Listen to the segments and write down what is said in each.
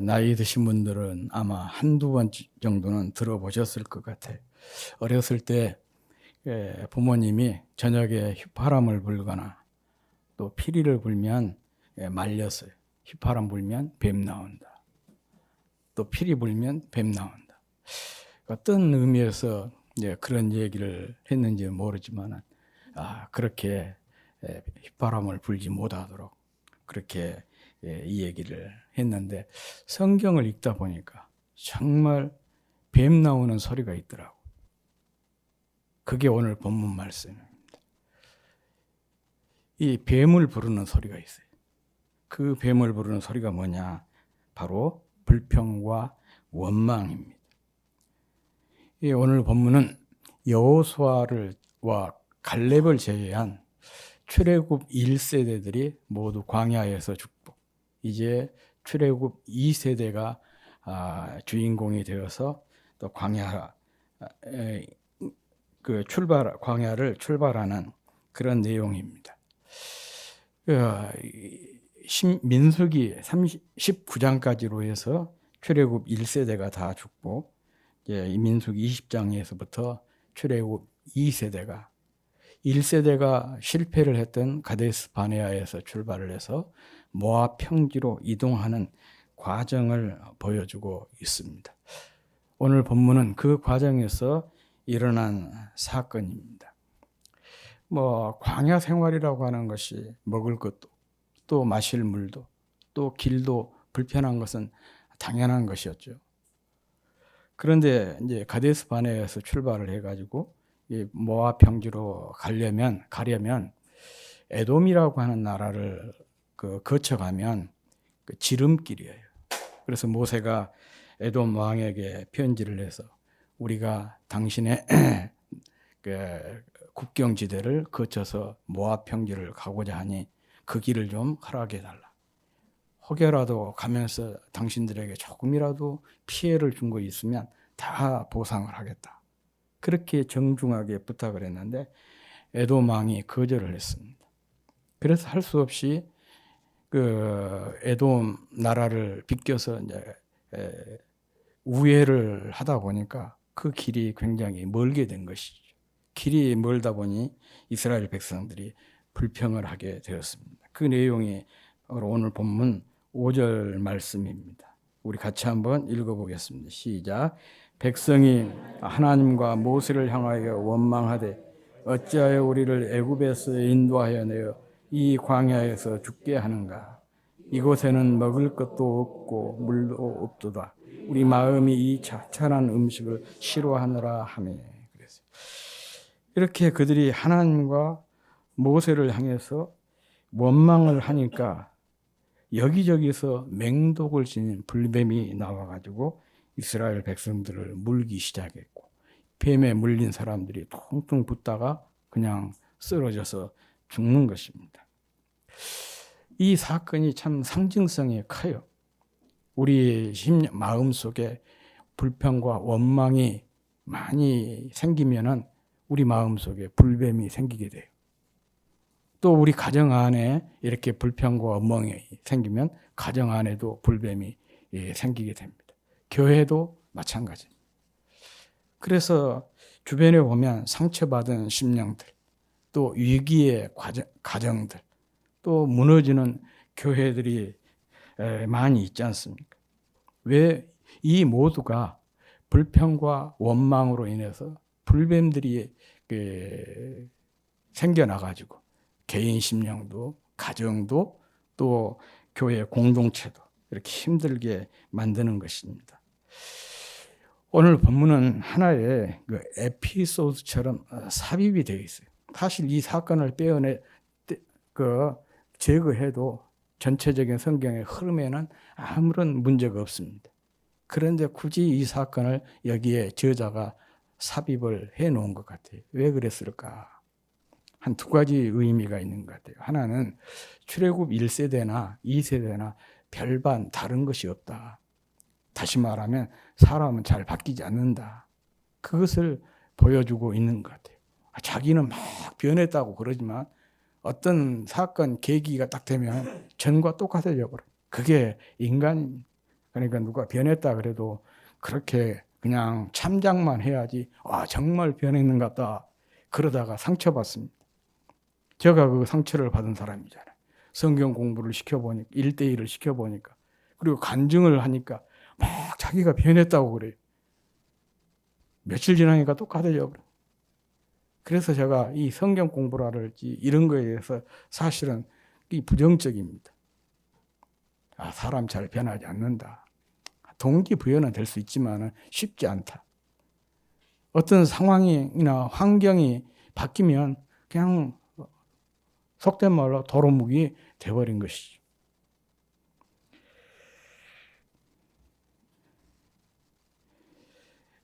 나이 드신 분들은 아마 한두 번 정도는 들어보셨을 것 같아요. 어렸을 때 부모님이 저녁에 휘파람을 불거나 또 피리를 불면 말렸어요. 휘파람 불면 뱀 나온다. 또 피리 불면 뱀 나온다. 어떤 의미에서 그런 얘기를 했는지 모르지만 그렇게 휘파람을 불지 못하도록 그렇게 이 얘기를 했는데, 성경을 읽다 보니까 정말 뱀 나오는 소리가 있더라고. 그게 오늘 본문 말씀입니다. 이 뱀을 부르는 소리가 있어요. 그 뱀을 부르는 소리가 뭐냐? 바로 불평과 원망입니다. 오늘 본문은 여호수아와 갈렙을 제외한 출애굽 1세대들이 모두 광야에서 죽고, 이제 출애굽 2세대가 주인공이 되어서 또 광야를 출발하는 그런 내용입니다. 민수기 19장까지로 해서 출애굽 1세대가 다 죽고, 이 민수기 20장에서부터 출애굽 2세대가 1세대가 실패를 했던 가데스 바네아에서 출발을 해서 모압 평지로 이동하는 과정을 보여주고 있습니다. 오늘 본문은 그 과정에서 일어난 사건입니다. 광야 생활이라고 하는 것이 먹을 것도 또 마실 물도 또 길도 불편한 것은 당연한 것이었죠. 그런데 이제 가데스 바네아에서 출발을 해가지고 이 모압 평지로 가려면 에돔이라고 하는 나라를 거쳐가면 지름길이에요. 그래서 모세가 에돔 왕에게 편지를 해서 우리가 당신의 국경지대를 거쳐서 모압 평지를 가고자 하니 그 길을 좀 허락해달라. 혹여라도 가면서 당신들에게 조금이라도 피해를 준 거 있으면 다 보상을 하겠다. 그렇게 정중하게 부탁을 했는데 에돔 왕이 거절을 했습니다. 그래서 할 수 없이 에돔 나라를 비껴서 이제 우회를 하다 보니까 그 길이 굉장히 멀게 된 것이죠. 길이 멀다 보니 이스라엘 백성들이 불평을 하게 되었습니다. 그 내용이 오늘 본문 5절 말씀입니다. 우리 같이 한번 읽어보겠습니다. 시작. 백성이 하나님과 모세를 향하여 원망하되 어찌하여 우리를 애굽에서 인도하여 내어 이 광야에서 죽게 하는가? 이곳에는 먹을 것도 없고 물도 없도다. 우리 마음이 이 자찬한 음식을 싫어하느라 하며. 그래서 이렇게 그들이 하나님과 모세를 향해서 원망을 하니까 여기저기서 맹독을 지닌 불뱀이 나와가지고 이스라엘 백성들을 물기 시작했고, 뱀에 물린 사람들이 퉁퉁 붓다가 그냥 쓰러져서 죽는 것입니다. 이 사건이 참 상징성이 커요. 우리 마음속에 불평과 원망이 많이 생기면은 우리 마음속에 불뱀이 생기게 돼요. 또 우리 가정 안에 이렇게 불평과 원망이 생기면 가정 안에도 불뱀이 생기게 됩니다. 교회도 마찬가지입니다. 그래서 주변에 보면 상처받은 심령들, 또 위기의 가정들, 또 무너지는 교회들이 많이 있지 않습니까? 왜 이 모두가 불평과 원망으로 인해서 불뱀들이 생겨나가지고 개인 심령도 가정도 또 교회 공동체도 이렇게 힘들게 만드는 것입니다. 오늘 본문은 하나의 에피소드처럼 삽입이 되어 있어요. 사실 이 사건을 제거해도 전체적인 성경의 흐름에는 아무런 문제가 없습니다. 그런데 굳이 이 사건을 여기에 저자가 삽입을 해 놓은 것 같아요. 왜 그랬을까? 한 두 가지 의미가 있는 것 같아요. 하나는 출애굽 1세대나 2세대나 별반 다른 것이 없다. 다시 말하면 사람은 잘 바뀌지 않는다. 그것을 보여주고 있는 것 같아요. 자기는 막 변했다고 그러지만 어떤 사건 계기가 딱 되면 전과 똑같아져 버려요. 그게 인간입니다. 그러니까 누가 변했다 그래도 그렇게 그냥 참작만 해야지 정말 변했는 것 같다 그러다가 상처받습니다. 제가 그 상처를 받은 사람이잖아요. 성경 공부를 시켜보니까 1대1을 시켜보니까 그리고 간증을 하니까 막 자기가 변했다고 그래요. 며칠 지나니까 똑같아져 버려요. 그래서 제가 이 성경 공부랄지 이런 거에 대해서 사실은 이 부정적입니다. 사람 잘 변하지 않는다. 동기부여는 될 수 있지만 쉽지 않다. 어떤 상황이나 환경이 바뀌면 그냥 속된 말로 도루묵이 돼버린 것이죠.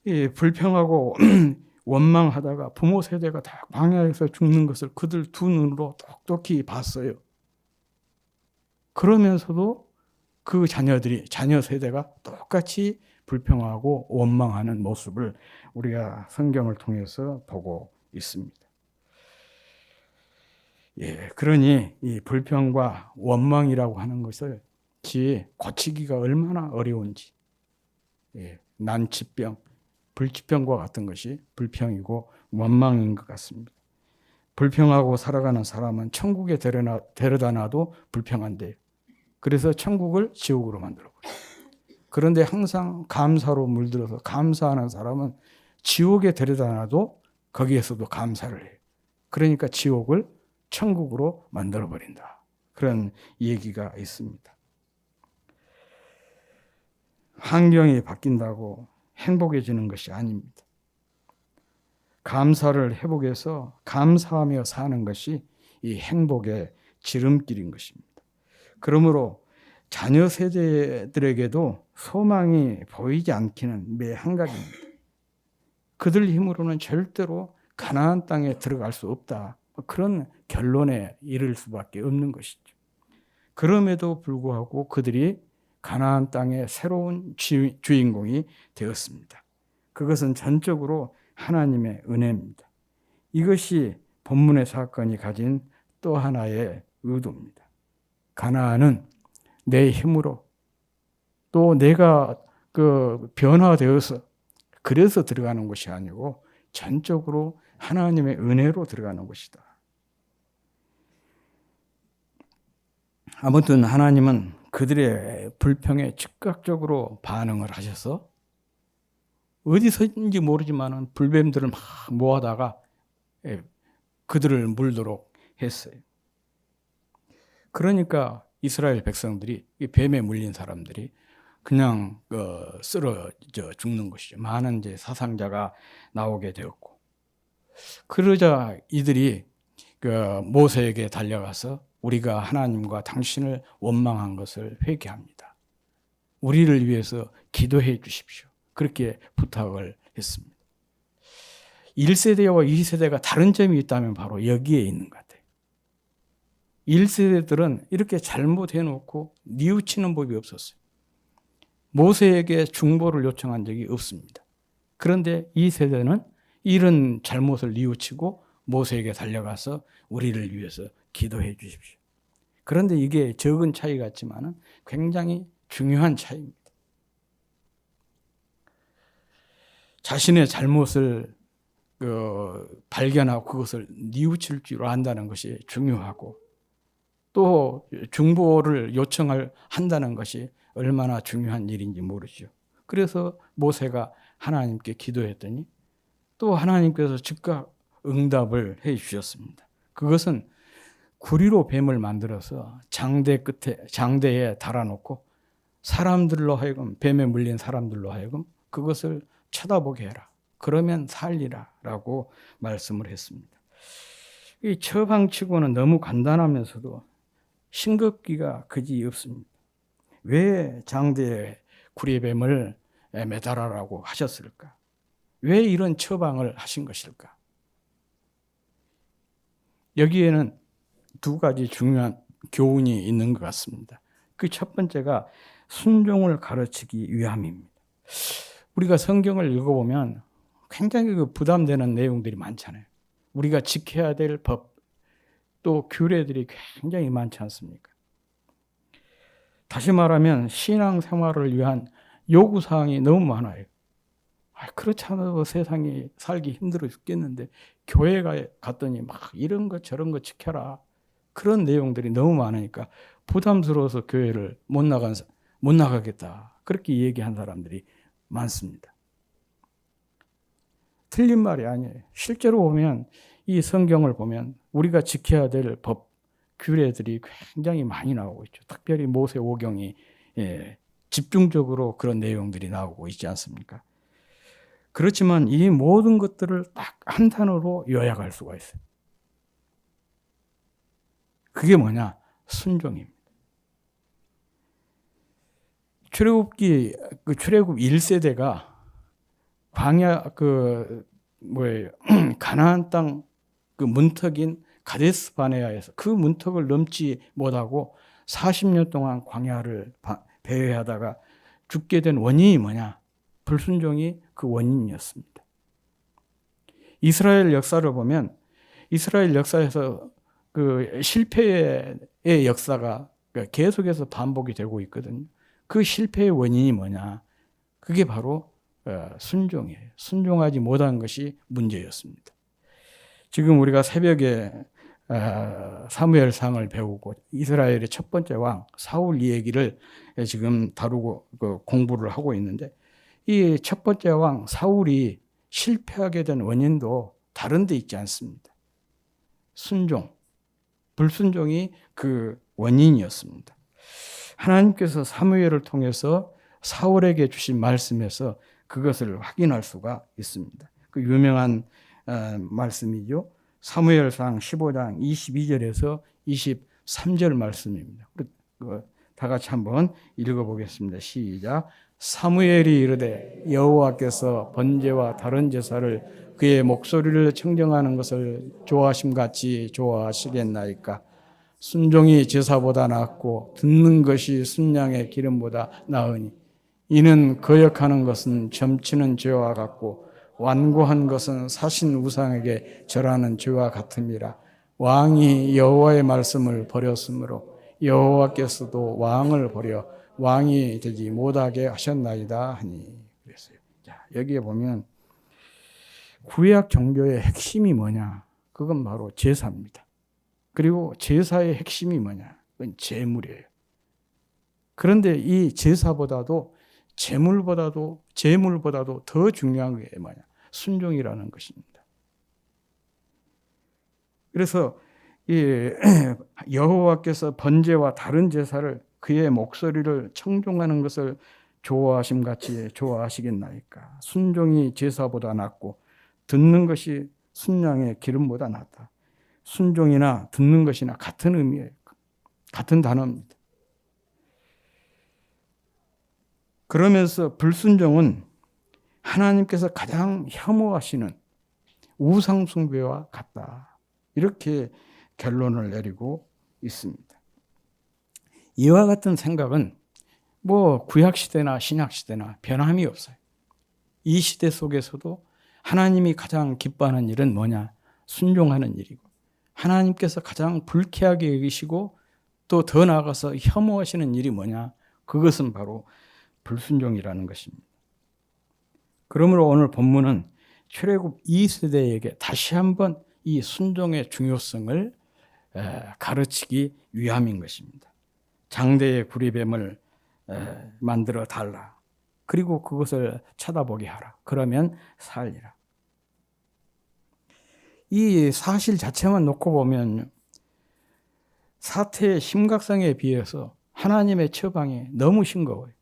이 불평하고 원망하다가 부모 세대가 다 광야에서 죽는 것을 그들 두 눈으로 똑똑히 봤어요. 그러면서도 그 자녀 세대가 똑같이 불평하고 원망하는 모습을 우리가 성경을 통해서 보고 있습니다. 그러니 이 불평과 원망이라고 하는 것을 고치기가 얼마나 어려운지, 난치병, 불치병과 같은 것이 불평이고 원망인 것 같습니다. 불평하고 살아가는 사람은 천국에 데려다 놔도 불평한대요. 그래서 천국을 지옥으로 만들어버려요. 그런데 항상 감사로 물들어서 감사하는 사람은 지옥에 데려다 놔도 거기에서도 감사를 해요. 그러니까 지옥을 천국으로 만들어버린다. 그런 얘기가 있습니다. 환경이 바뀐다고 행복해지는 것이 아닙니다. 감사를 회복해서 감사하며 사는 것이 이 행복의 지름길인 것입니다. 그러므로 자녀 세대들에게도 소망이 보이지 않기는 매한가지입니다. 그들 힘으로는 절대로 가나안 땅에 들어갈 수 없다. 그런 결론에 이를 수밖에 없는 것이죠. 그럼에도 불구하고 그들이 가나안 땅의 새로운 주인공이 되었습니다. 그것은 전적으로 하나님의 은혜입니다. 이것이 본문의 사건이 가진 또 하나의 의도입니다. 가나안은 내 힘으로 또 내가 변화되어서 그래서 들어가는 것이 아니고 전적으로 하나님의 은혜로 들어가는 것이다. 아무튼 하나님은 그들의 불평에 즉각적으로 반응을 하셔서 어디서인지 모르지만 불뱀들을 막 모아다가 그들을 물도록 했어요. 그러니까 이스라엘 백성들이 뱀에 물린 사람들이 그냥 쓰러져 죽는 것이죠. 많은 이제 사상자가 나오게 되었고, 그러자 이들이 모세에게 달려가서 우리가 하나님과 당신을 원망한 것을 회개합니다. 우리를 위해서 기도해 주십시오. 그렇게 부탁을 했습니다. 1세대와 2세대가 다른 점이 있다면 바로 여기에 있는 것 같아요. 1세대들은 이렇게 잘못해놓고 뉘우치는 법이 없었어요. 모세에게 중보를 요청한 적이 없습니다. 그런데 2세대는 이런 잘못을 뉘우치고 모세에게 달려가서 우리를 위해서 기도해 주십시오. 그런데 이게 적은 차이 같지만 굉장히 중요한 차이입니다. 자신의 잘못을 발견하고 그것을 뉘우칠 줄 안다는 것이 중요하고, 또 중보를 한다는 것이 얼마나 중요한 일인지 모르죠. 그래서 모세가 하나님께 기도했더니 또 하나님께서 즉각 응답을 해 주셨습니다. 그것은 구리로 뱀을 만들어서 장대에 달아놓고 사람들로 하여금, 뱀에 물린 사람들로 하여금 그것을 쳐다보게 해라. 그러면 살리라 라고 말씀을 했습니다. 이 처방치고는 너무 간단하면서도 싱겁기가 그지 없습니다. 왜 장대에 구리뱀을 매달아라고 하셨을까? 왜 이런 처방을 하신 것일까? 여기에는 두 가지 중요한 교훈이 있는 것 같습니다. 그 첫 번째가 순종을 가르치기 위함입니다. 우리가 성경을 읽어보면 굉장히 부담되는 내용들이 많잖아요. 우리가 지켜야 될 법, 또 규례들이 굉장히 많지 않습니까? 다시 말하면 신앙생활을 위한 요구사항이 너무 많아요. 그렇지 않아도 세상이 살기 힘들어 죽겠는데 교회가 갔더니 막 이런 거 저런 거 지켜라. 그런 내용들이 너무 많으니까 부담스러워서 교회를 못 나가겠다. 그렇게 얘기한 사람들이 많습니다. 틀린 말이 아니에요. 실제로 보면 이 성경을 보면 우리가 지켜야 될 법, 규례들이 굉장히 많이 나오고 있죠. 특별히 모세오경이 집중적으로 그런 내용들이 나오고 있지 않습니까? 그렇지만 이 모든 것들을 딱 한 단어로 요약할 수가 있어요. 그게 뭐냐? 순종입니다. 출애굽 1세대가 광야 가나안 땅 그 문턱인 가데스 바네아에서 그 문턱을 넘지 못하고 40년 동안 광야를 배회하다가 죽게 된 원인이 뭐냐? 불순종이 그 원인이었습니다. 이스라엘 역사를 보면 이스라엘 역사에서 그 실패의 역사가 계속해서 반복이 되고 있거든요. 그 실패의 원인이 뭐냐? 그게 바로 순종이에요. 순종하지 못한 것이 문제였습니다. 지금 우리가 새벽에 사무엘상을 배우고 이스라엘의 첫 번째 왕 사울 이야기를 지금 다루고 공부를 하고 있는데 이 첫 번째 왕 사울이 실패하게 된 원인도 다른 데 있지 않습니다. 순종, 불순종이 그 원인이었습니다. 하나님께서 사무엘을 통해서 사울에게 주신 말씀에서 그것을 확인할 수가 있습니다. 그 유명한 말씀이죠. 사무엘상 15장 22절에서 23절 말씀입니다. 다 같이 한번 읽어보겠습니다. 시작. 사무엘이 이르되 여호와께서 번제와 다른 제사를 그의 목소리를 청정하는 것을 좋아하심같이 좋아하시겠나이까. 순종이 제사보다 낫고 듣는 것이 순양의 기름보다 나으니 이는 거역하는 것은 점치는 죄와 같고 완고한 것은 사신 우상에게 절하는 죄와 같음이라. 왕이 여호와의 말씀을 버렸으므로 여호와께서도 왕을 버려 왕이 되지 못하게 하셨나이다 하니 그랬어요. 자, 여기에 보면 구약 종교의 핵심이 뭐냐? 그건 바로 제사입니다. 그리고 제사의 핵심이 뭐냐? 그건 제물이에요. 그런데 이 제사보다도 제물보다도 더 중요한 게 뭐냐? 순종이라는 것입니다. 그래서 이 여호와께서 번제와 다른 제사를 그의 목소리를 청종하는 것을 좋아하심같이 좋아하시겠나이까. 순종이 제사보다 낫고 듣는 것이 순양의 기름보다 낫다. 순종이나 듣는 것이나 같은 의미예요. 같은 단어입니다. 그러면서 불순종은 하나님께서 가장 혐오하시는 우상 숭배와 같다. 이렇게 결론을 내리고 있습니다. 이와 같은 생각은 구약 시대나 신약 시대나 변함이 없어요. 이 시대 속에서도 하나님이 가장 기뻐하는 일은 뭐냐? 순종하는 일이고 하나님께서 가장 불쾌하게 여기시고 또 더 나아가서 혐오하시는 일이 뭐냐? 그것은 바로 불순종이라는 것입니다. 그러므로 오늘 본문은 출애굽 2세대에게 다시 한번 이 순종의 중요성을 가르치기 위함인 것입니다. 장대의 구리뱀을 만들어 달라. 그리고 그것을 쳐다보게 하라. 그러면 살리라. 이 사실 자체만 놓고 보면 사태의 심각성에 비해서 하나님의 처방이 너무 싱거워요.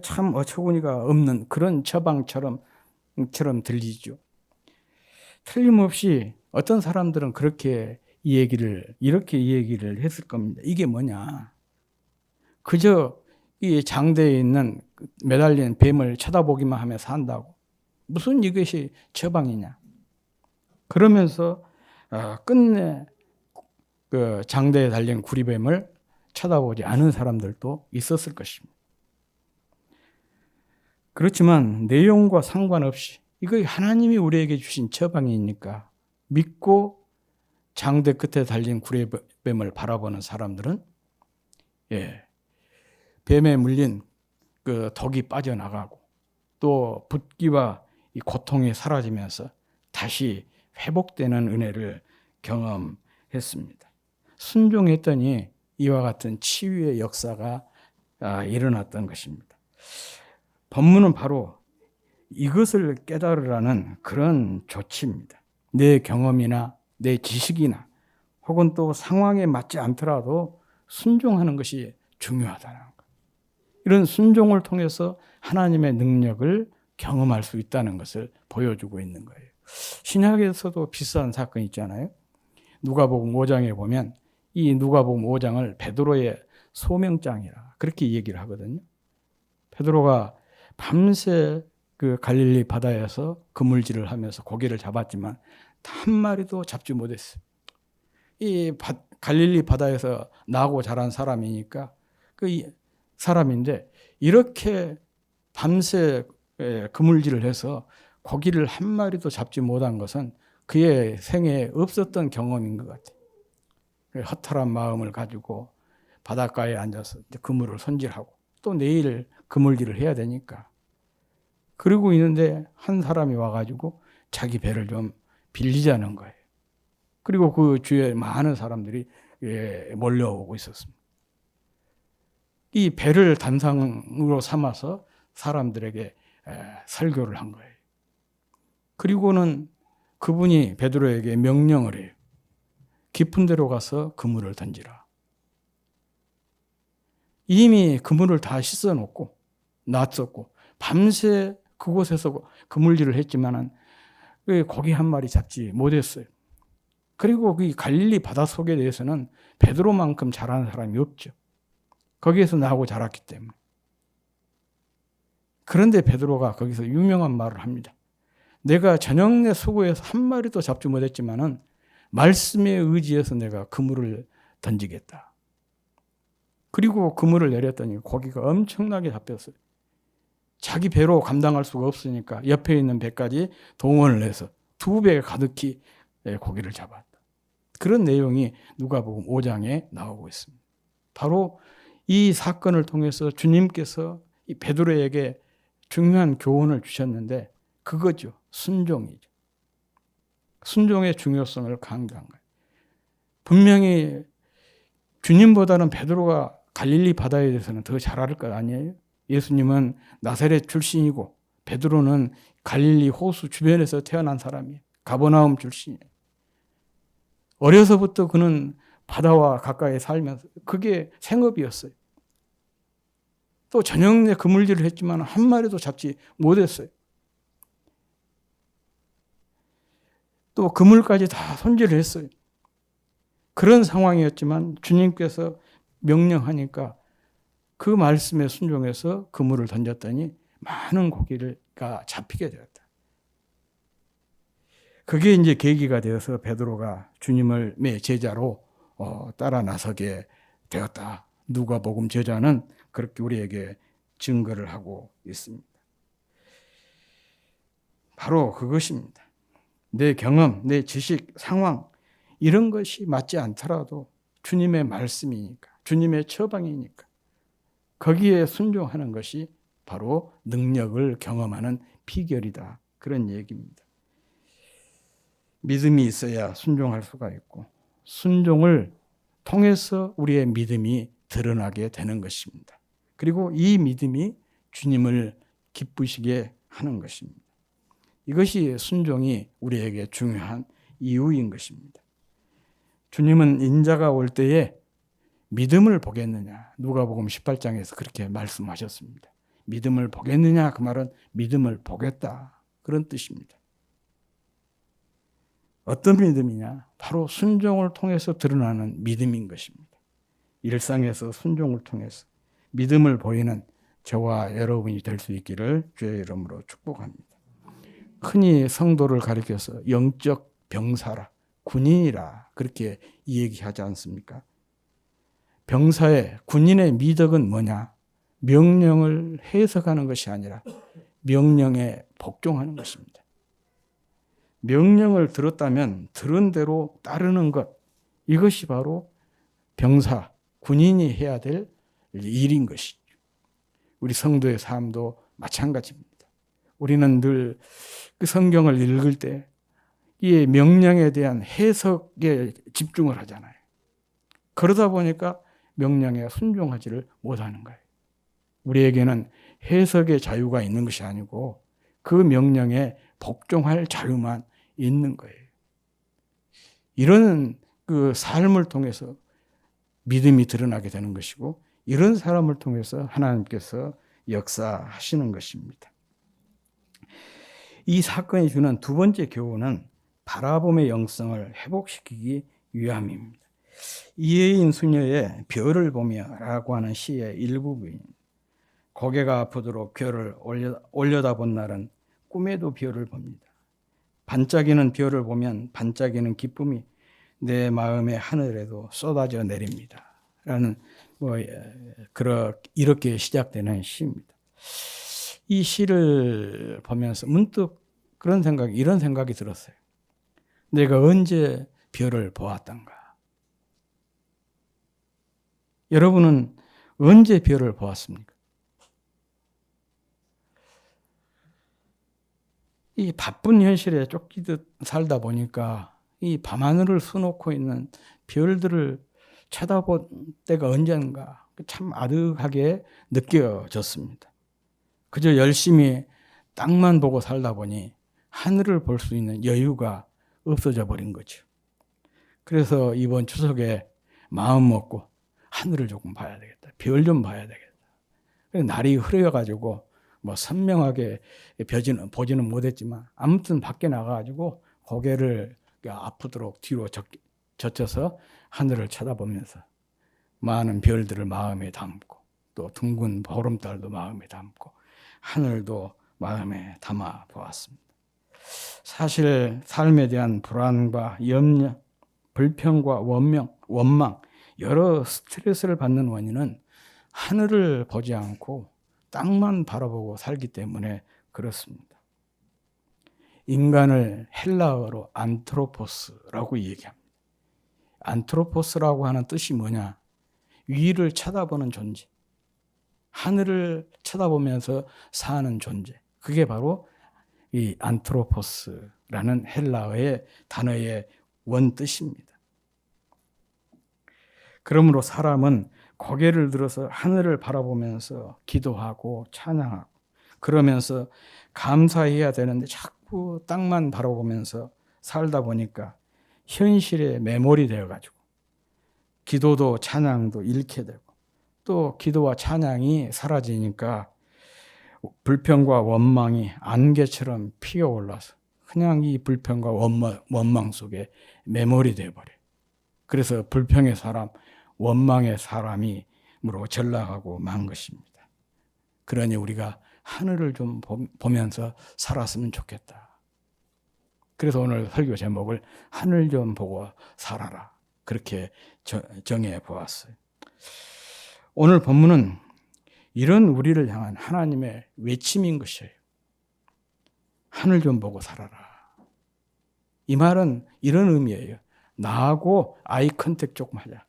참 어처구니가 없는 그런 처방처럼 들리죠. 틀림없이 어떤 사람들은 이렇게 이 얘기를 했을 겁니다. 이게 뭐냐? 그저 이 장대에 있는 매달린 뱀을 쳐다보기만 하며 산다고. 무슨 이것이 처방이냐? 그러면서 끝내 그 장대에 달린 구리뱀을 쳐다보지 않은 사람들도 있었을 것입니다. 그렇지만 내용과 상관없이 이거 하나님이 우리에게 주신 처방이니까 믿고 장대 끝에 달린 구레뱀을 바라보는 사람들은 뱀에 물린 그 덕이 빠져나가고 또 붓기와 이 고통이 사라지면서 다시 회복되는 은혜를 경험했습니다. 순종했더니 이와 같은 치유의 역사가 일어났던 것입니다. 본문은 바로 이것을 깨달으라는 그런 조치입니다. 내 경험이나 내 지식이나 혹은 또 상황에 맞지 않더라도 순종하는 것이 중요하다는 것. 이런 순종을 통해서 하나님의 능력을 경험할 수 있다는 것을 보여주고 있는 거예요. 신약에서도 비슷한 사건이 있잖아요. 누가복음 5장에 보면 이 누가복음 5장을 베드로의 소명장이라 그렇게 얘기를 하거든요. 베드로가 밤새 그 갈릴리 바다에서 그물질을 하면서 고기를 잡았지만 한 마리도 잡지 못했어요. 이 갈릴리 바다에서 나고 자란 사람이니까 그 사람인데 이렇게 밤새 그물질을 해서 고기를 한 마리도 잡지 못한 것은 그의 생애에 없었던 경험인 것 같아요. 허탈한 마음을 가지고 바닷가에 앉아서 그물을 손질하고 또 내일 그물질을 해야 되니까 그러고 있는데 한 사람이 와가지고 자기 배를 좀 빌리자는 거예요. 그리고 그 주위에 많은 사람들이 몰려오고 있었습니다. 이 배를 단상으로 삼아서 사람들에게 설교를 한 거예요. 그리고는 그분이 베드로에게 명령을 해요. 깊은 데로 가서 그물을 던지라. 이미 그물을 다 씻어놓고 놨었고 밤새 그곳에서 그물질을 했지만은 고기 한 마리 잡지 못했어요. 그리고 그 갈릴리 바닷속에 대해서는 베드로만큼 잘하는 사람이 없죠. 거기에서 나고 자랐기 때문에. 그런데 베드로가 거기서 유명한 말을 합니다. 내가 저녁 내 수고해서 한 마리도 잡지 못했지만은 말씀에 의지해서 내가 그물을 던지겠다. 그리고 그물을 내렸더니 고기가 엄청나게 잡혔어요. 자기 배로 감당할 수가 없으니까 옆에 있는 배까지 동원을 해서 2배 가득히 고기를 잡았다. 그런 내용이 누가복음 5장에 나오고 있습니다. 바로 이 사건을 통해서 주님께서 이 베드로에게 중요한 교훈을 주셨는데 그거죠. 순종이죠. 순종의 중요성을 강조한 거예요. 분명히 주님보다는 베드로가 갈릴리 바다에 대해서는 더 잘 알을 것 아니에요? 예수님은 나사렛 출신이고 베드로는 갈릴리 호수 주변에서 태어난 사람이에요. 가버나움 출신이에요. 어려서부터 그는 바다와 가까이 살면서 그게 생업이었어요. 또 저녁 내 그물질을 했지만 한 마리도 잡지 못했어요. 또 그물까지 다 손질을 했어요. 그런 상황이었지만 주님께서 명령하니까 그 말씀에 순종해서 그물을 던졌더니 많은 고기가 잡히게 되었다. 그게 이제 계기가 되어서 베드로가 주님을 제자로 따라 나서게 되었다. 누가복음 저자는 그렇게 우리에게 증거를 하고 있습니다. 바로 그것입니다. 내 경험, 내 지식, 상황 이런 것이 맞지 않더라도 주님의 말씀이니까, 주님의 처방이니까 거기에 순종하는 것이 바로 능력을 경험하는 비결이다. 그런 얘기입니다. 믿음이 있어야 순종할 수가 있고 순종을 통해서 우리의 믿음이 드러나게 되는 것입니다. 그리고 이 믿음이 주님을 기쁘시게 하는 것입니다. 이것이 순종이 우리에게 중요한 이유인 것입니다. 주님은 인자가 올 때에 믿음을 보겠느냐. 누가복음 18장에서 그렇게 말씀하셨습니다. 믿음을 보겠느냐 그 말은 믿음을 보겠다. 그런 뜻입니다. 어떤 믿음이냐? 바로 순종을 통해서 드러나는 믿음인 것입니다. 일상에서 순종을 통해서 믿음을 보이는 저와 여러분이 될 수 있기를 주의 이름으로 축복합니다. 흔히 성도를 가리켜서 영적 병사라, 군인이라 그렇게 얘기하지 않습니까? 병사의, 군인의 미덕은 뭐냐? 명령을 해석하는 것이 아니라 명령에 복종하는 것입니다. 명령을 들었다면 들은 대로 따르는 것, 이것이 바로 병사, 군인이 해야 될 일인 것이죠. 우리 성도의 삶도 마찬가지입니다. 우리는 늘 그 성경을 읽을 때 이 명령에 대한 해석에 집중을 하잖아요. 그러다 보니까 명령에 순종하지를 못하는 거예요. 우리에게는 해석의 자유가 있는 것이 아니고 그 명령에 복종할 자유만 있는 거예요. 이런 그 삶을 통해서 믿음이 드러나게 되는 것이고 이런 사람을 통해서 하나님께서 역사하시는 것입니다. 이 사건이 주는 두 번째 교훈은 바라봄의 영성을 회복시키기 위함입니다. 이혜인 수녀의 별을 보며라고 하는 시의 일부분입니다. 고개가 아프도록 별을 올려다본 날은 꿈에도 별을 봅니다. 반짝이는 별을 보면 반짝이는 기쁨이 내 마음의 하늘에도 쏟아져 내립니다. 라는 이렇게 시작되는 시입니다. 이 시를 보면서 문득 이런 생각이 들었어요. 내가 언제 별을 보았던가? 여러분은 언제 별을 보았습니까? 이 바쁜 현실에 쫓기듯 살다 보니까 이 밤하늘을 수놓고 있는 별들을 쳐다본 때가 언젠가 참 아득하게 느껴졌습니다. 그저 열심히 땅만 보고 살다 보니 하늘을 볼 수 있는 여유가 없어져 버린 거죠. 그래서 이번 추석에 마음 먹고 하늘을 조금 봐야 되겠다. 별 좀 봐야 되겠다. 날이 흐려가지고 선명하게 보지는 못했지만 아무튼 밖에 나가가지고 고개를 아프도록 뒤로 젖혀서 하늘을 쳐다보면서 많은 별들을 마음에 담고 또 둥근 보름달도 마음에 담고 하늘도 마음에 담아 보았습니다. 사실 삶에 대한 불안과 염려, 불평과 원망, 여러 스트레스를 받는 원인은 하늘을 보지 않고 땅만 바라보고 살기 때문에 그렇습니다. 인간을 헬라어로 안트로포스라고 얘기합니다. 안트로포스라고 하는 뜻이 뭐냐? 위를 쳐다보는 존재, 하늘을 쳐다보면서 사는 존재. 그게 바로 이 안트로포스라는 헬라어의 단어의 원뜻입니다. 그러므로 사람은 고개를 들어서 하늘을 바라보면서 기도하고 찬양하고 그러면서 감사해야 되는데 자꾸 땅만 바라보면서 살다 보니까 현실에 매몰이 되어가지고 기도도 찬양도 잃게 되고 또 기도와 찬양이 사라지니까 불평과 원망이 안개처럼 피어올라서 그냥 이 불평과 원망 속에 매몰이 되어버려요. 그래서 불평의 사람, 원망의 사람이므로 전락하고 만 것입니다. 그러니 우리가 하늘을 좀 보면서 살았으면 좋겠다. 그래서 오늘 설교 제목을 하늘 좀 보고 살아라. 그렇게 정해 보았어요. 오늘 본문은 이런 우리를 향한 하나님의 외침인 것이에요. 하늘 좀 보고 살아라. 이 말은 이런 의미예요. 나하고 아이 컨택 조금 하자.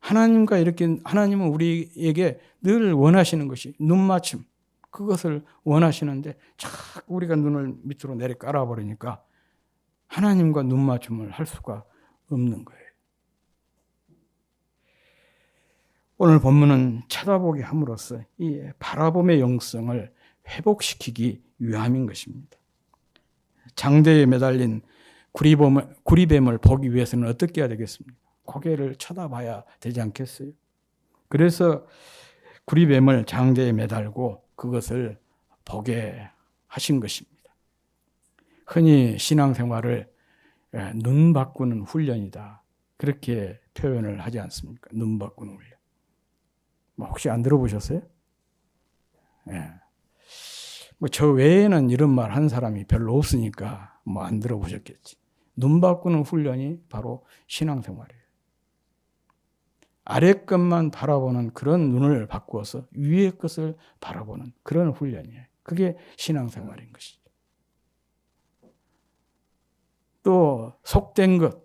하나님은 우리에게 늘 원하시는 것이 눈맞춤. 그것을 원하시는데 자꾸 우리가 눈을 밑으로 내려 깔아버리니까 하나님과 눈맞춤을 할 수가 없는 거예요. 오늘 본문은 쳐다보게 함으로써 이 바라봄의 영성을 회복시키기 위함인 것입니다. 장대에 매달린 구리뱀을 보기 위해서는 어떻게 해야 되겠습니까? 고개를 쳐다봐야 되지 않겠어요? 그래서 구리뱀을 장대에 매달고 그것을 보게 하신 것입니다. 흔히 신앙생활을 눈 바꾸는 훈련이다. 그렇게 표현을 하지 않습니까? 눈 바꾸는 훈련. 혹시 안 들어보셨어요? 예. 저 외에는 이런 말 한 사람이 별로 없으니까 안 들어보셨겠지. 눈 바꾸는 훈련이 바로 신앙생활이에요. 아래 것만 바라보는 그런 눈을 바꾸어서 위의 것을 바라보는 그런 훈련이에요. 그게 신앙생활인 것이죠. 또 속된 것,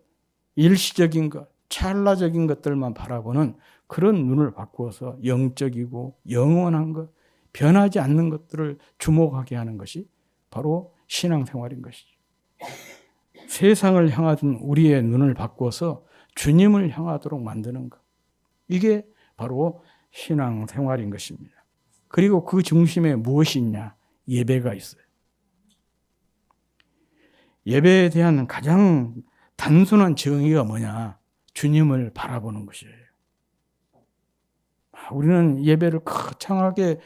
일시적인 것, 찰나적인 것들만 바라보는 그런 눈을 바꾸어서 영적이고 영원한 것, 변하지 않는 것들을 주목하게 하는 것이 바로 신앙생활인 것이죠. 세상을 향하던 우리의 눈을 바꾸어서 주님을 향하도록 만드는 것. 이게 바로 신앙생활인 것입니다. 그리고 그 중심에 무엇이 있냐? 예배가 있어요. 예배에 대한 가장 단순한 정의가 뭐냐? 주님을 바라보는 것이에요. 우리는 예배를 거창하게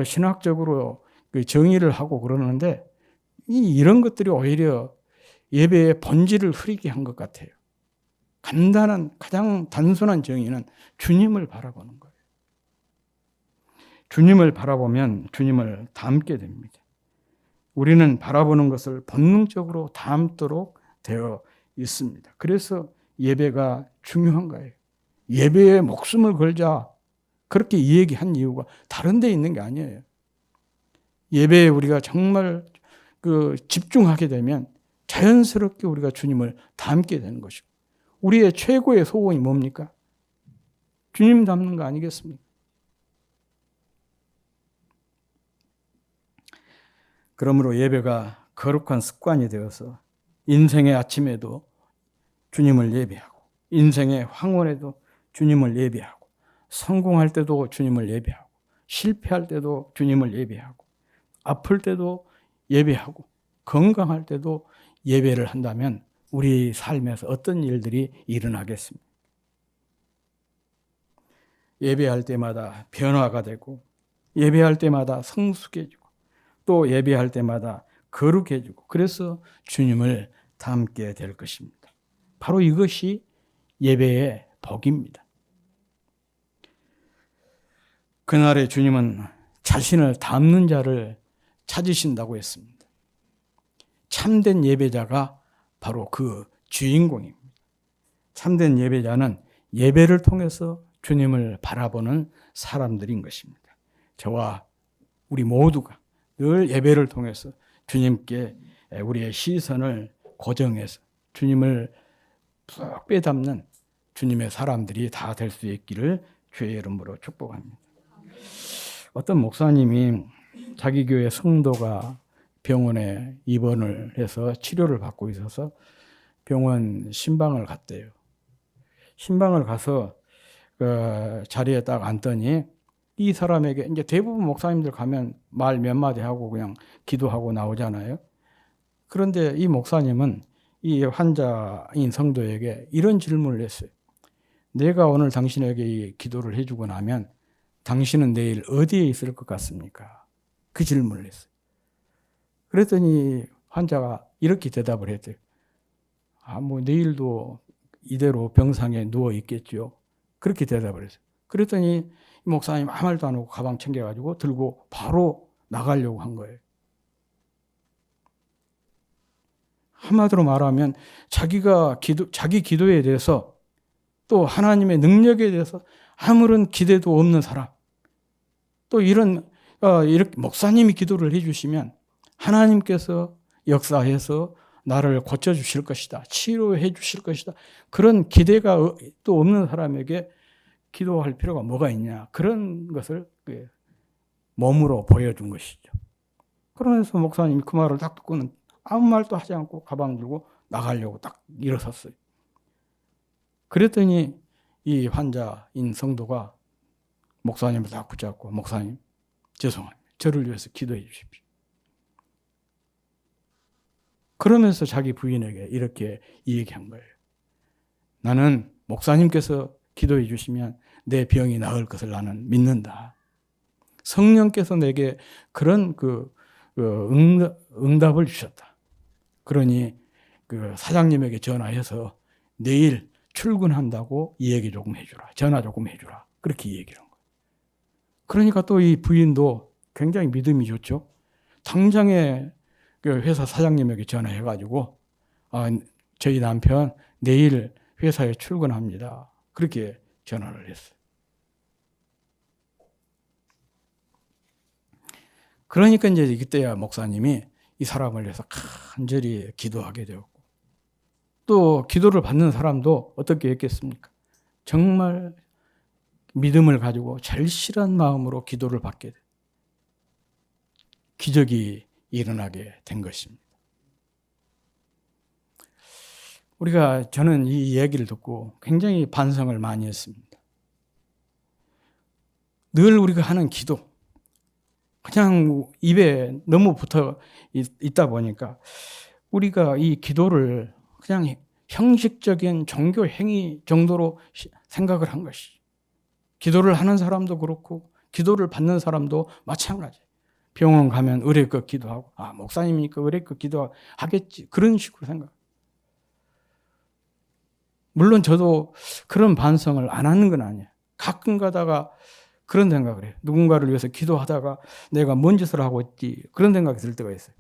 신학적으로 정의를 하고 그러는데 이런 것들이 오히려 예배의 본질을 흐리게 한 것 같아요. 간단한 가장 단순한 정의는 주님을 바라보는 거예요. 주님을 바라보면 주님을 닮게 됩니다. 우리는 바라보는 것을 본능적으로 닮도록 되어 있습니다. 그래서 예배가 중요한 거예요. 예배에 목숨을 걸자 그렇게 얘기한 이유가 다른 데 있는 게 아니에요. 예배에 우리가 정말 집중하게 되면 자연스럽게 우리가 주님을 닮게 되는 것이고 우리의 최고의 소원이 뭡니까? 주님 닮는 거 아니겠습니까? 그러므로 예배가 거룩한 습관이 되어서 인생의 아침에도 주님을 예배하고 인생의 황혼에도 주님을 예배하고 성공할 때도 주님을 예배하고 실패할 때도 주님을 예배하고 아플 때도 예배하고 건강할 때도 예배를 한다면 우리 삶에서 어떤 일들이 일어나겠습니까? 예배할 때마다 변화가 되고 예배할 때마다 성숙해지고 또 예배할 때마다 거룩해지고 그래서 주님을 닮게 될 것입니다. 바로 이것이 예배의 복입니다. 그날에 주님은 자신을 닮는 자를 찾으신다고 했습니다. 참된 예배자가 바로 그 주인공입니다. 참된 예배자는 예배를 통해서 주님을 바라보는 사람들인 것입니다. 저와 우리 모두가 늘 예배를 통해서 주님께 우리의 시선을 고정해서 주님을 푹 빼닮는 주님의 사람들이 다 될 수 있기를 주의 이름으로 축복합니다. 어떤 목사님이 자기 교회 성도가 병원에 입원을 해서 치료를 받고 있어서 병원 신방을 갔대요. 신방을 가서 그 자리에 딱 앉더니 이 사람에게 이제 대부분 목사님들 가면 말 몇 마디 하고 그냥 기도하고 나오잖아요. 그런데 이 목사님은 이 환자인 성도에게 이런 질문을 했어요. 내가 오늘 당신에게 이 기도를 해주고 나면 당신은 내일 어디에 있을 것 같습니까? 그 질문을 했어요. 그랬더니 환자가 이렇게 대답을 했대요. 뭐 내일도 이대로 병상에 누워 있겠죠. 그렇게 대답을 했어요. 그랬더니 목사님 아무 말도 안 하고 가방 챙겨가지고 들고 바로 나가려고 한 거예요. 한마디로 말하면 자기 기도에 대해서 또 하나님의 능력에 대해서 아무런 기대도 없는 사람. 또 이렇게 목사님이 기도를 해주시면 하나님께서 역사해서 나를 고쳐주실 것이다. 치료해 주실 것이다. 그런 기대가 또 없는 사람에게 기도할 필요가 뭐가 있냐. 그런 것을 몸으로 보여준 것이죠. 그러면서 목사님이 그 말을 딱 듣고는 아무 말도 하지 않고 가방 들고 나가려고 딱 일어섰어요. 그랬더니 이 환자인 성도가 목사님을 딱 붙잡고 목사님 죄송합니다. 저를 위해서 기도해 주십시오. 그러면서 자기 부인에게 이렇게 얘기한 거예요. 나는 목사님께서 기도해 주시면 내 병이 나을 것을 나는 믿는다. 성령께서 내게 그런 응답을 주셨다. 그러니 그 사장님에게 전화해서 내일 출근한다고 얘기 조금 해주라. 전화 조금 해주라. 그렇게 얘기를 한 거예요. 그러니까 또 이 부인도 굉장히 믿음이 좋죠. 당장에 그 회사 사장님에게 전화해가지고 저희 남편 내일 회사에 출근합니다. 그렇게 전화를 했어요. 그러니까 이제 그때야 목사님이 이 사람을 위해서 간절히 기도하게 되었고 또 기도를 받는 사람도 어떻게 했겠습니까? 정말 믿음을 가지고 절실한 마음으로 기도를 받게 돼. 기적이 일어나게 된 것입니다. 저는 이 이야기를 듣고 굉장히 반성을 많이 했습니다. 늘 우리가 하는 기도, 그냥 입에 너무 붙어 있다 보니까 우리가 이 기도를 그냥 형식적인 종교 행위 정도로 생각을 한 것이. 기도를 하는 사람도 그렇고 기도를 받는 사람도 마찬가지. 병원 가면 의뢰껏 기도하고, 목사님이니까 의뢰껏 기도하겠지. 그런 식으로 생각. 물론 저도 그런 반성을 안 하는 건 아니에요. 가끔 가다가 그런 생각을 해요. 누군가를 위해서 기도하다가 내가 뭔 짓을 하고 있지. 그런 생각이 들 때가 있어요.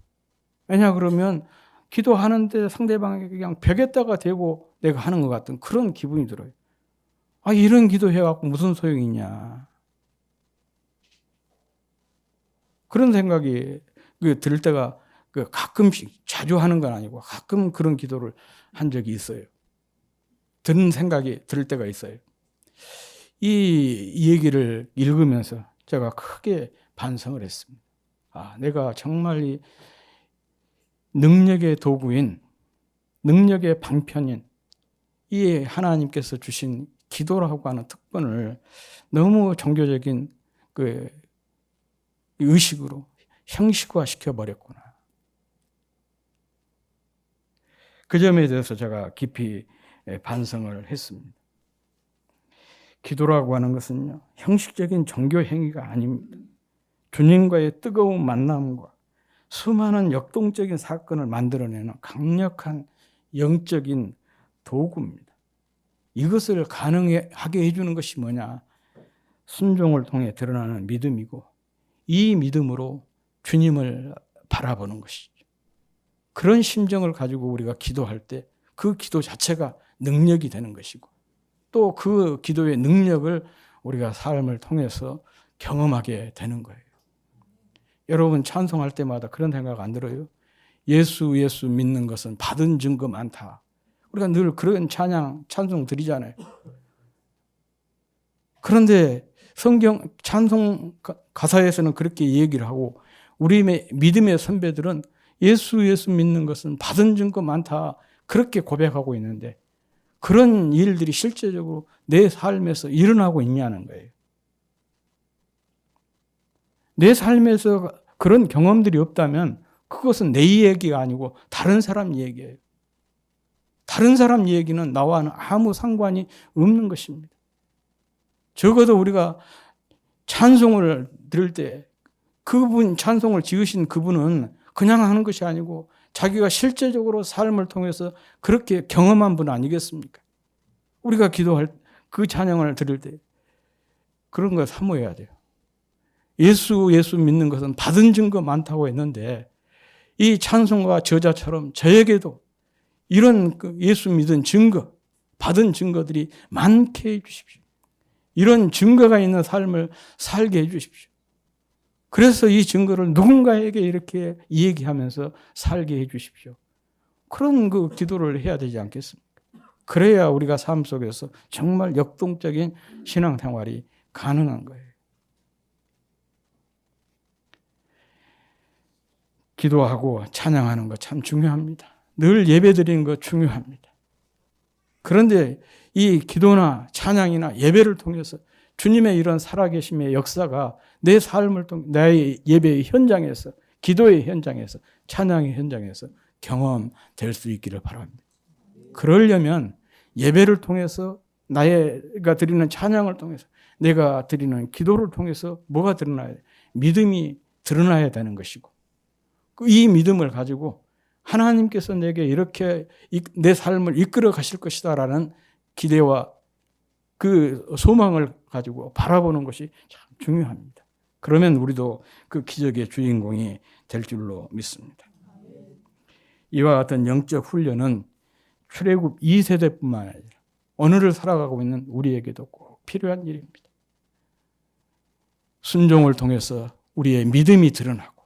왜냐 그러면 기도하는데 상대방에게 그냥 벽에다가 대고 내가 하는 것 같은 그런 기분이 들어요. 이런 기도해갖고 무슨 소용이 있냐. 그런 생각이 들 때가 가끔씩 자주 하는 건 아니고 가끔 그런 기도를 한 적이 있어요. 드는 생각이 들 때가 있어요. 이 얘기를 읽으면서 제가 크게 반성을 했습니다. 내가 정말 이 능력의 도구인, 능력의 방편인 이 하나님께서 주신 기도라고 하는 특권을 너무 종교적인 의식으로 형식화 시켜버렸구나. 그 점에 대해서 제가 깊이 반성을 했습니다. 기도라고 하는 것은요, 형식적인 종교 행위가 아닙니다. 주님과의 뜨거운 만남과 수많은 역동적인 사건을 만들어내는 강력한 영적인 도구입니다. 이것을 가능하게 해주는 것이 뭐냐? 순종을 통해 드러나는 믿음이고, 이 믿음으로 주님을 바라보는 것이죠. 그런 심정을 가지고 우리가 기도할 때 그 기도 자체가 능력이 되는 것이고, 또 그 기도의 능력을 우리가 삶을 통해서 경험하게 되는 거예요. 여러분 찬송할 때마다 그런 생각 안 들어요? 예수 믿는 것은 받은 증거 많다. 우리가 늘 그런 찬송 드리잖아요. 그런데 성경 찬송 가사에서는 그렇게 얘기를 하고, 우리 믿음의 선배들은 예수 믿는 것은 받은 증거 많다. 그렇게 고백하고 있는데 그런 일들이 실제적으로 내 삶에서 일어나고 있냐는 거예요. 내 삶에서 그런 경험들이 없다면 그것은 내 얘기가 아니고 다른 사람 얘기예요. 다른 사람 얘기는 나와는 아무 상관이 없는 것입니다. 적어도 우리가 찬송을 들을 때 찬송을 지으신 그분은 그냥 하는 것이 아니고 자기가 실제적으로 삶을 통해서 그렇게 경험한 분 아니겠습니까? 우리가 기도할 그 찬양을 들을 때 그런 걸 사모해야 돼요. 예수 믿는 것은 받은 증거 많다고 했는데 이 찬송가 저자처럼 저에게도 이런 예수 믿은 증거, 받은 증거들이 많게 해주십시오. 이런 증거가 있는 삶을 살게 해주십시오. 그래서 이 증거를 누군가에게 이렇게 얘기하면서 살게 해주십시오. 그런 기도를 해야 되지 않겠습니까? 그래야 우리가 삶 속에서 정말 역동적인 신앙생활이 가능한 거예요. 기도하고 찬양하는 거 참 중요합니다. 늘 예배드리는 거 중요합니다. 그런데 이 기도나 찬양이나 예배를 통해서 주님의 이런 살아계심의 역사가 내 삶을 통해 나의 예배의 현장에서, 기도의 현장에서, 찬양의 현장에서 경험될 수 있기를 바랍니다. 그러려면 예배를 통해서, 내가 드리는 찬양을 통해서, 내가 드리는 기도를 통해서 뭐가 드러나야 돼? 믿음이 드러나야 되는 것이고, 이 믿음을 가지고 하나님께서 내게 이렇게 내 삶을 이끌어 가실 것이다 라는 기대와 그 소망을 가지고 바라보는 것이 참 중요합니다. 그러면 우리도 그 기적의 주인공이 될 줄로 믿습니다. 이와 같은 영적 훈련은 출애굽 2세대뿐만 아니라 오늘을 살아가고 있는 우리에게도 꼭 필요한 일입니다. 순종을 통해서 우리의 믿음이 드러나고,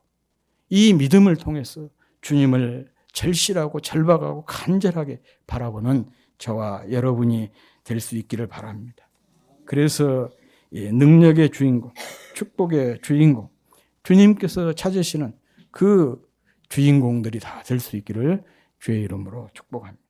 이 믿음을 통해서 주님을 절실하고 절박하고 간절하게 바라보는 저와 여러분이 될 수 있기를 바랍니다. 그래서 능력의 주인공, 축복의 주인공, 주님께서 찾으시는 그 주인공들이 다 될 수 있기를 주의 이름으로 축복합니다.